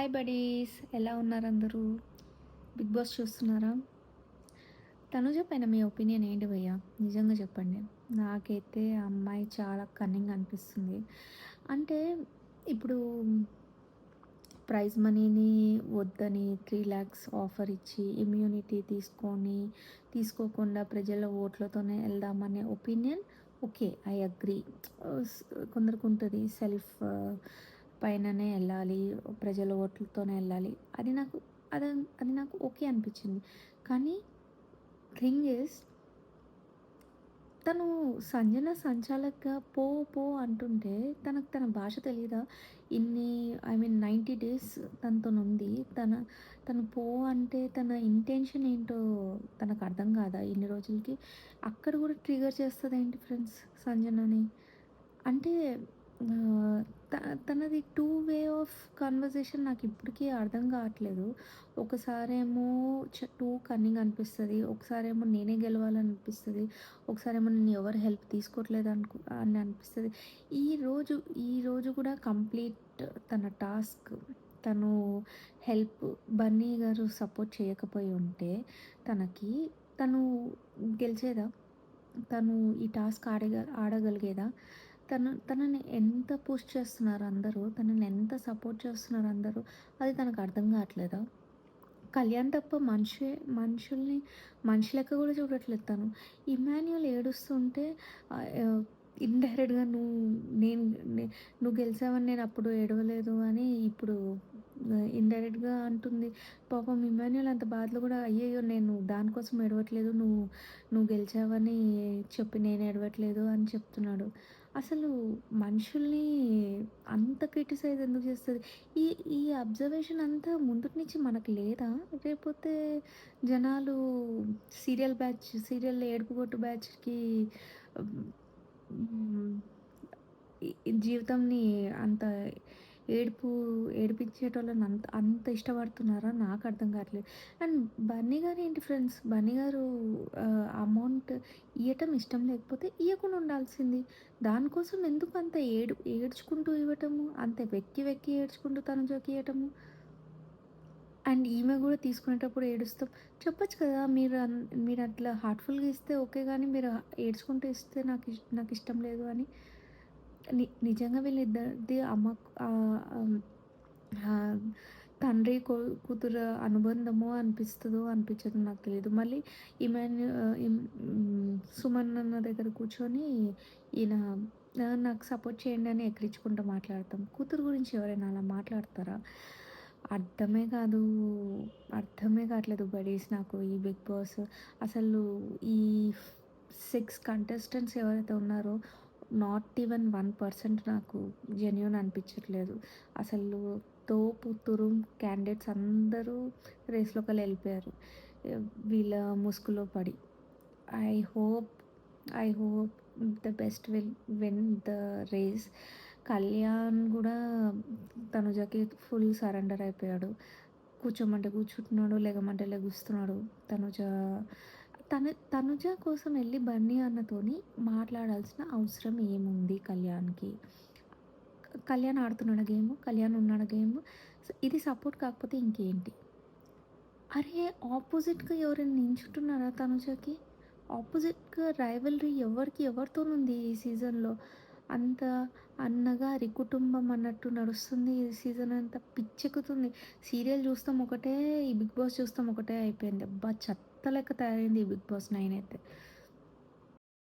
Hi buddies, ఎలా ఉన్నారు అందరూ? బిగ్ బాస్ చూస్తున్నారా? తనుజ పైన మీ ఒపీనియన్ ఏంటి భయ్యా? నిజంగా చెప్పండి. నాకైతే ఆ అమ్మాయి చాలా కన్నింగ్ అనిపిస్తుంది. అంటే ఇప్పుడు ప్రైజ్ మనీని వద్దని 3,00,000 ఆఫర్ ఇచ్చి ఇమ్యూనిటీ తీసుకోకుండా ప్రజల ఓట్లతోనే వెళ్దామనే ఒపీనియన్ ఓకే. I agree. స్ కొందరికి ఉంటుంది పైననే వెళ్ళాలి, ప్రజల ఓట్లతోనే వెళ్ళాలి. అది అది నాకు ఓకే అనిపించింది. కానీ థింగ్ ఈజ్ తను సంజన సంచాలక్‌గా పో పో అంటుంటే తన భాష తెలీదా? ఇన్ని ఐ మీన్ 90 డేస్ తనతోనుంది. తను పో అంటే తన ఇంటెన్షన్ ఏంటో తనకు అర్థం కాదా ఇన్ని రోజులకి? అక్కడ కూడా ట్రిగ్గర్ చేస్తదేంటి ఫ్రెండ్స్ సంజనని? అంటే ఆహ్, త తనది టూ వే ఆఫ్ కన్వర్జేషన్ నాకిప్పటికీ అర్థం కావట్లేదు. ఒకసారేమో టూ కన్నింగ్ అనిపిస్తది. ఒకసారేమో నేనే గెలవాలనిపిస్తది. ఒకసారేమో నేను ఎవరి హెల్ప్ తీసుకోవట్లేదు అని అనిపిస్తది. ఈరోజు ఈరోజు కూడా కంప్లీట్ తన టాస్క్ తను హెల్ప్ బన్నీ గారు సపోర్ట్ చేయకపోయి ఉంటే తనకి తను గెలిచేదా? తను ఈ టాస్క్ ఆడగలిగేదా? తనని ఎంత పుష్ చేస్తున్నారు అందరూ, తనని ఎంత సపోర్ట్ చేస్తున్నారు అందరూ, అది తనకు అర్థం కావట్లేదా? కళ్యాణ్ తప్ప మనుషుల్ని మనిషి లెక్క కూడా చూడట్లేదు తను. ఇమ్మాన్యుయల్ ఏడుస్తుంటే ఇండైరెక్ట్‌గా నేను నే నువ్వు గెలిచావని నేను అప్పుడు ఏడవలేదు అని ఇప్పుడు ఇండైరెక్ట్‌గా అంటుంది. పాపం ఇమ్మాన్యుయల్ అంత బాధలో కూడా అయ్యయ్యో! నేను దానికోసం ఏడవట్లేదు. నువ్వు గెలిచావని చెప్పి నేను ఏడవట్లేదు అని చెప్తున్నాడు. అసలు మనుషుల్ని అంత క్రిటిసైజ్ ఎందుకు చేస్తది? ఈ ఈ అబ్జర్వేషన్ అంతా ముందుటి నుంచి మనకు లేదా? లేపోతే జనాలు సీరియల్ ఏడుపుగొట్టు బ్యాచ్‌కి హ్మ్. ఈ జీవితంని అంత ఏడుపు ఏడిపించేటోళ్ళని అంత అంత ఇష్టపడుతున్నారా? నాకు అర్థం కావట్లేదు. అండ్ బన్నీ గారు ఏంటి ఫ్రెండ్స్, బన్నీ గారు అమౌంట్ ఇయ్యటం ఇష్టం లేకపోతే ఇయ్యకుండా ఉండాల్సింది. దానికోసం ఎందుకు అంత ఏడ్చుకుంటూ ఇవ్వటము, అంత వెక్కి వెక్కి ఏడ్చుకుంటూ తనుజకి ఇయ్యటము. అండ్ ఈమె గూడా తీసుకునేటప్పుడు ఏడుస్తాం. చెప్పొచ్చు కదా! మీరట్లా హార్ట్‌ఫుల్‌గా ఇస్తే ఓకే గానీ, మీరు ఏడ్చుకుంటూ ఇస్తే నాకిష్టం లేదు అని. నిజంగా వీళ్ళిద్దరిది ఆహ్, ఆహ్, తండ్రి కూతురు అనుబంధమో అనిపిస్తదో, అనిపించదో నాకు తెలీదు. మళ్ళీ ఇమాన్యు సుమన్ అన్న దగ్గర కూర్చొని ఈయన నాకు సపోర్ట్ చేయండి అని ఎక్కిరించుకుంటూ మాట్లాడతాం. కూతురు గురించి ఎవరైనా అలా మాట్లాడతారా? అర్థమే కాదు. అర్థమే కావట్లేదు బడీస్ నాకు ఈ బిగ్ బాస్. అసలు ఈ 6 కంటెస్టెంట్స్ ఎవరైతే ఉన్నారో నాట్ ఈవెన్ 1% నాకు జెన్యూన్ అనిపించట్లేదు. అసలు తోపు తురుం క్యాండిడేట్స్ అందరూ రేస్‌లోకెళ్ళి ఎళ్ళిపోయారు. వీళ్ళ ముసుగులో పడి. I hope I hope the best will win the race. Kalyan గూడా తనుజకి ఫుల్ సరెండర్ అయిపోయాడు. కూర్చోమంటే కూర్చుంటున్నాడు, లెగమంటే లెగుస్తున్నాడు. తనుజ కోసం ఎళ్లి బన్నీ అన్నతోని మాట్లాడాల్సిన అవసరం ఏముంది కళ్యాణ్‌కి? కళ్యాణ్ ఆడుతున్నాడా గేము? కళ్యాణ్ ఉన్నాడా గేము? ఇది సపోర్ట్ కాకపోతే ఇంకేంటి? అరే! ఆపోజిట్‌గా ఎవరైనా నించుంటున్నారా తనుజకి? ఆపోజిట్‌గా రైవల్రీ ఎవరితోనుంది ఈ సీజన్‌లో? అంత అన్నగారి కుటుంబం అన్నట్టు నడుస్తుంది ఈ సీజన్ అంతా. పిచ్చెక్కుతుంది. సీరియల్ చూస్తాం ఒకటే, ఈ బిగ్ బాస్ చూస్తాం ఒకటే అయిపోయింది. అబ్బా! చెత్త లెక్క తయారైంది ఈ బిగ్ బాస్ 9 అయితే.